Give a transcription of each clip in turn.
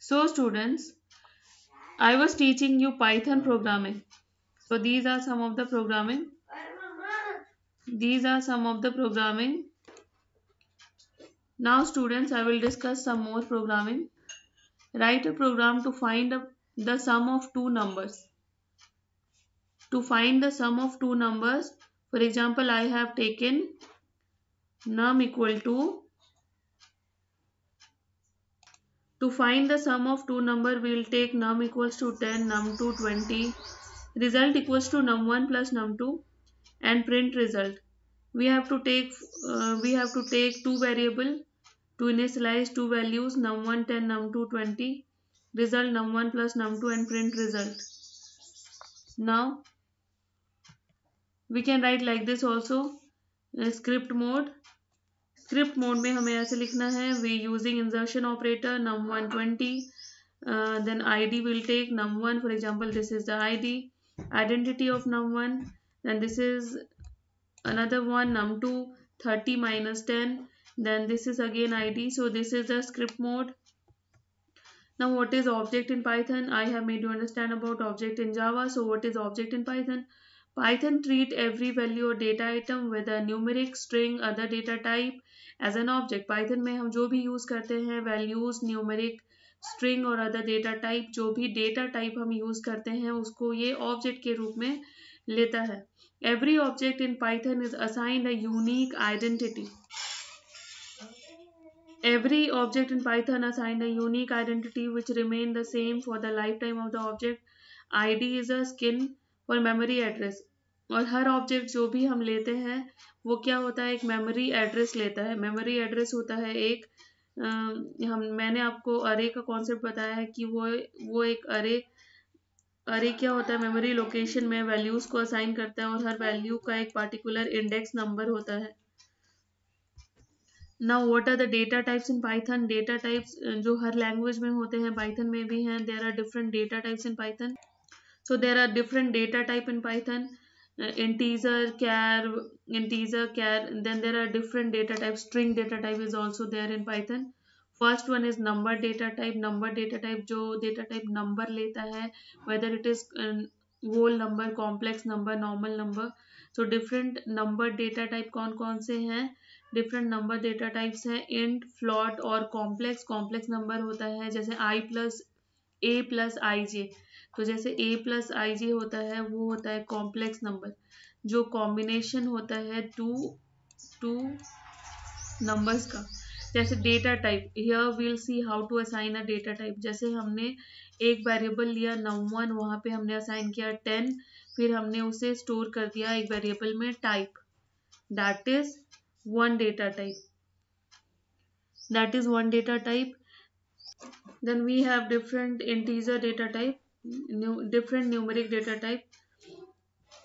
So students, I was teaching you Python programming. So these are some of the programming. These are some of the programming. Now students, I will discuss some more programming. Write a program to find the sum of two numbers. To find the sum of two numbers, for example, I have taken num equal to find the sum of two number, we will take num equals to 10, num2 20, result equals to num1 plus num2 and print result. We have to take two variable to initialize two values num1 10, num2 20, result num1 plus num2 and print result. Now we can write like this also. Script mode में हमें ऐसे लिखना है, we using insertion operator num1 20, then id will take num1, for example this is the id, identity of num1, then this is another one num2 30 minus 10, then this is again id. So this is the script mode. Now what is object in Python? I have made you understand about object in Java. So what is object in Python? Python treat every value or data item whether numeric, string, other data type as an object. Python में हम जो भी use करते हैं values, numeric, string और other data type, जो भी data type हम यूज करते हैं उसको ये object के रूप में लेता है. Every object in Python is assigned a unique identity. Every object in Python assigned a unique identity which remain the same for the lifetime of the object. ID is a skin for memory address. और हर object जो भी हम लेते हैं वो क्या होता है, एक मेमोरी एड्रेस लेता है. मेमोरी एड्रेस होता है एक मैंने आपको अरे का कॉन्सेप्ट बताया है कि वो एक अरे क्या होता है, मेमोरी लोकेशन में वैल्यूज को असाइन करता है और हर वैल्यू का एक पार्टिकुलर इंडेक्स नंबर होता है. Now what are the data types in Python? Data types जो हर लैंग्वेज में होते हैं Python में भी हैं. There are different data types in Python. So there are different data type in Python. Integer, char. Then there are different data types. String data type is also there in Python. First one is number data type. Number data type जो data type number लेता है, whether it is whole number, complex number, normal number. So different number data type कौन कौन से हैं? Different number data types हैं. Int, float और complex number होता है, जैसे a प्लस आई जे. तो जैसे a प्लस आई जे होता है वो होता है कॉम्प्लेक्स नंबर, जो कॉम्बिनेशन होता है टू नंबर्स का. जैसे data type, here we'll see how to assign a data type. जैसे हमने एक वेरिएबल लिया num1, वहां पे हमने असाइन किया 10, फिर हमने उसे स्टोर कर दिया एक वेरिएबल में type. That is one data type. Then we have different integer data type, different numeric data type.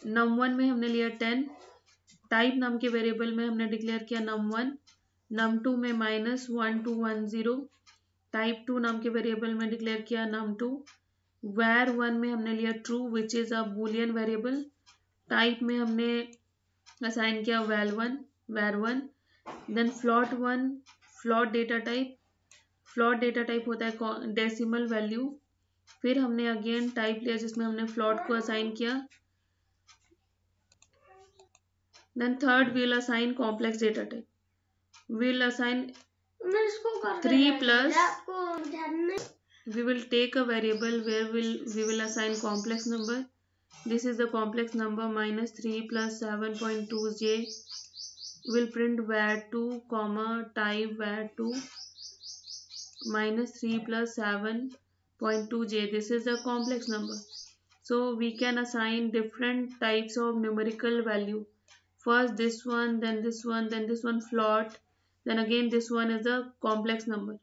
num1 में हमने लिया 10, टाइप नाम के वेरिएबल में हमने डिक्लेयर किया num1. num2 में -1210, टाइप 2 नाम के वेरिएबल में डिक्लेयर किया num2. var1 में हमने लिया true which is a Boolean variable. Type में हमने असाइन किया var1. Then float data type होता है डेसिमल वैल्यू. फिर हमने अगेन टाइप लिया जिसमें हमने फ्लॉट को असाइन किया. Then third we'll assign complex data type. We'll assign 3 plus, we will take a variable where we will assign complex number. This is the complex number -3 plus 7.2j. will print var2 comma type var2 -3 plus 7.2j. This is the complex number. So we can assign different types of numerical value. First this one, then this one, then this one float, then again this one is a complex number.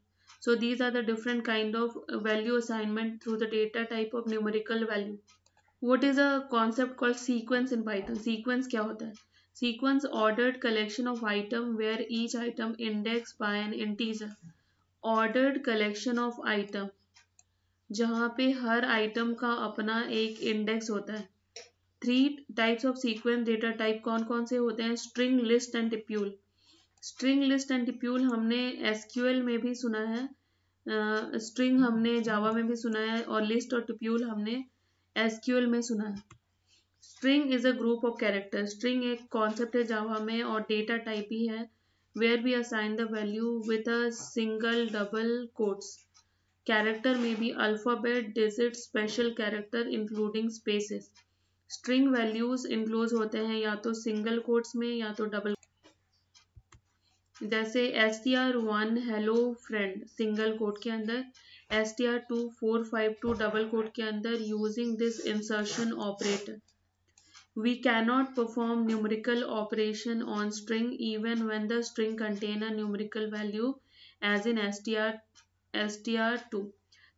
So these are the different kind of value assignment through the data type of numerical value. What is a concept called sequence in Python? Sequence क्या होता है? Sequence ordered collection of item where each item indexed by an integer. Ordered collection of item, जहाँ पे हर item का अपना एक index होता है. 3 types of sequence data type कौन कौन से होते हैं? String, list and tuple. String, list and tuple हमने एसक्यूएल में भी सुना है. स्ट्रिंग हमने जावा में भी सुना है और लिस्ट और ट्यूप्यूल हमने एसक्यूएल में सुना है। String is a group of character. String एक कॉन्सेप्ट है जावा में और डेटा टाइप ही है where we assign the value with a single double quotes. Character में भी alphabet, digit, special character including spaces. String values enclose होते हैं या तो सिंगल कोट्स में या तो डबल, जैसे str1 hello friend single quote के अंदर, str2 452 डबल कोट के अंदर। Using this insertion operator we cannot perform numerical operation on string even when the string contain a numerical value as in str2।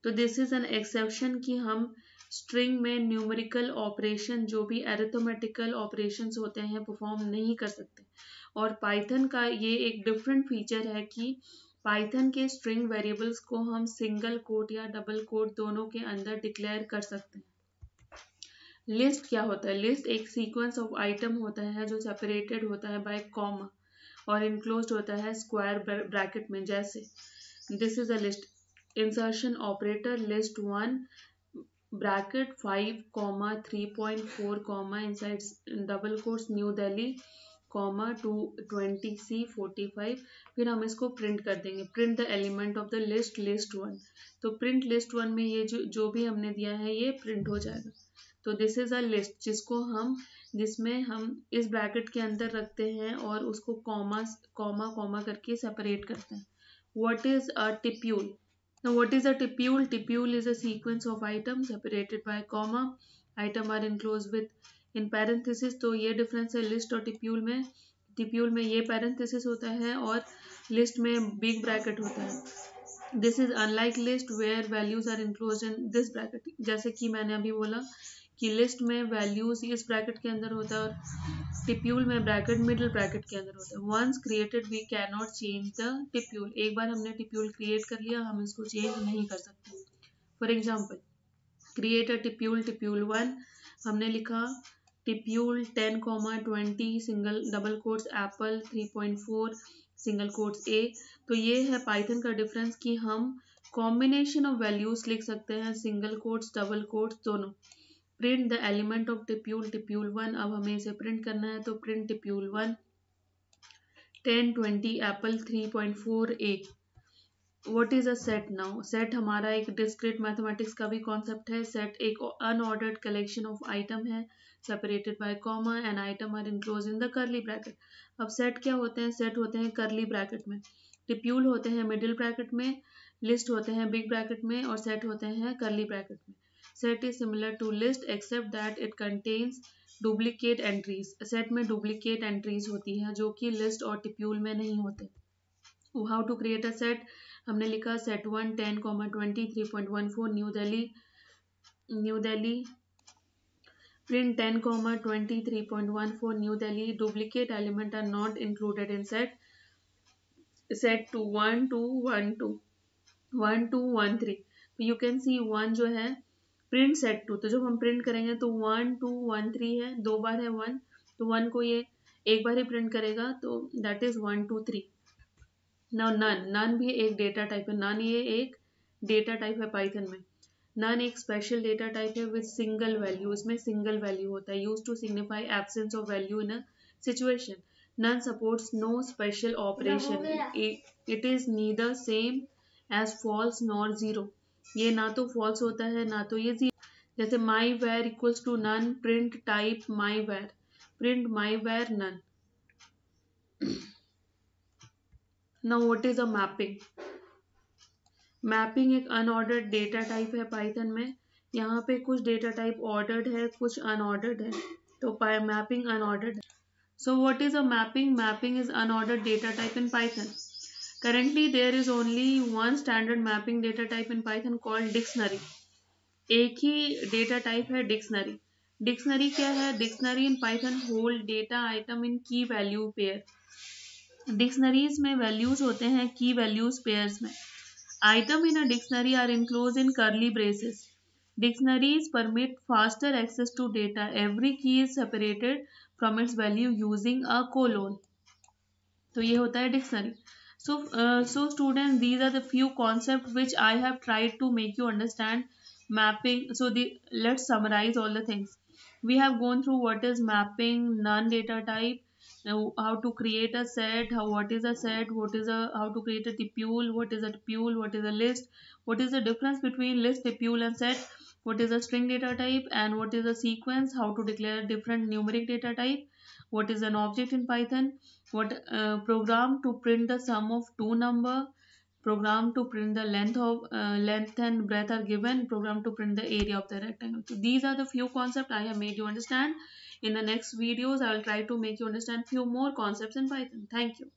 तो this is an exception कि हम string में numerical operation जो भी arithmetical operations होते हैं perform नहीं कर सकते। और पाइथन का ये एक डिफरेंट फीचर है कि पाइथन के स्ट्रिंग वेरिएबल्स को हम सिंगल कोट या डबल कोट दोनों के अंदर डिक्लेयर कर सकते हैं। लिस्ट क्या होता है? लिस्ट एक सीक्वेंस ऑफ आइटम होता है जो सेपरेटेड होता है बाय कॉमा और इनक्लोज्ड होता है स्क्वायर ब्रैकेट में। जैसे this is a list, insertion operator list 1 bracket 5 comma 3.4 comma inside double quotes new Delhi comma 220C 45। फिर हम इसको प्रिंट कर देंगे, print the element of the list list 1। तो प्रिंट लिस्ट 1 में ये जो भी हमने दिया है ये प्रिंट हो जाएगा। तो दिस इज अ लिस्ट जिसमें हम इस ब्रैकेट के अंदर रखते हैं और उसको कॉमा कॉमा कॉमा करके सेपरेट करते हैं। What is a tuple? Now what is a tupule? Tupule is a sequence of items separated by comma. Item are enclosed with in parenthesis। तो ये डिफरेंस है लिस्ट और टिप्यूल में। टिप्यूल में ये पैरेंथेसिस होता है और लिस्ट में बिग ब्रैकेट होता है। This is unlike list where values are enclosed in this bracket. जैसे कि मैंने अभी बोला कि लिस्ट में वैल्यूज इस ब्रैकेट के अंदर होता है और टिप्यूल में ब्रैकेट मिडिल ब्रैकेट के अंदर होता है। Once created we can not change the tuple. एक बार हमने टिप्यूल क्रिएट कर लिया, हम इसको चेंज नहीं कर सकते। For example, create a tuple, tuple 1 हमने लिखा, tuple 10,20 single double quotes apple 3.4 single quotes A. तो ये है पाइथन का डिफरेंस कि हम कॉम्बिनेशन ऑफ वैल्यूज लिख सकते हैं, सिंगल कोट्स डबल कोट्स दोनों। Print the element of tuple, tuple 1। अब हमें इसे प्रिंट करना है तो print tuple 1 1020 apple 3.4 A. What is a set? Now set हमारा एक डिस्क्रीट मैथमेटिक्स का भी कॉन्सेप्ट है। सेट एक अनऑर्डर्ड कलेक्शन ऑफ आइटम है separated by comma and item are enclose in the curly bracket. अब सेट क्या होते हैं? सेट होते हैं करली ब्रैकेट में, टिप्यूल होते हैं मिडिल ब्रैकेट में, लिस्ट होते हैं बिग ब्रैकेट में और सेट होते हैं करली ब्रैकेट में। Set is similar to list except that it contains duplicate entries. Set में डुप्लीकेट एंट्रीज होती हैं जो कि लिस्ट और टिप्यूल में नहीं होते। How to create a set? हमने लिखा set 1 10,20 3.14 New Delhi print 10,20 3.14 New Delhi. Duplicate element are not included in set. Set two 1 2 1 2 1 2 1 3। तो यू कैन सी 1 जो है प्रिंट सेट 2। तो जब हम प्रिंट करेंगे तो 1 2 1 3 है, दो बार है 1, तो 1 को ये एक बार ही प्रिंट करेगा तो that is 1 2 3। Now none, none भी एक डेटा टाइप है। नन ये एक डेटा टाइप है पाइथन में। नन एक स्पेशल डेटा टाइप है विद सिंगल वैल्यू। इसमें सिंगल वैल्यू होता है, use to signify absence of value in a situation. None supports no special operation. It is neither same as false nor zero. ये ना तो false होता है ना तो ये जीरो। जैसे my var equals to none, print type my var, print my var none. Now what is a mapping? Mapping एक अनऑर्डर्ड डेटा टाइप है पाइथन में। यहाँ पे कुछ डेटा टाइप ऑर्डर्ड है, कुछ अनऑर्डर्ड है, तो मैपिंग अनऑर्डर्ड है। So what is a mapping? Mapping is unordered data type in Python. Currently there is only one standard mapping data type in Python called dictionary। एक ही data type है dictionary. Dictionary क्या है? Dictionary in Python hold data item in key value pair. Dictionaries में values होते हैं key values pairs में। Item in a dictionary are enclose in curly braces. Dictionaries permit faster access to data. Every key is separated from its value using a colon। तो ये होता है dictionary. So students, these are the few concepts which I have tried to make you understand mapping. Let's summarize all the things. We have gone through what is mapping, non-data type, how to create a set, what is a set, how to create a tupule, what is a tupule, what is a list, what is the difference between list, tupule, and set, what is a string data type, and what is a sequence, how to declare different numeric data type, what is an object in Python, what program to print the sum of two number, program to print the length and breadth are given, program to print the area of the rectangle. So these are the few concepts I have made you understand. In the next videos I will try to make you understand few more concepts in Python. Thank you.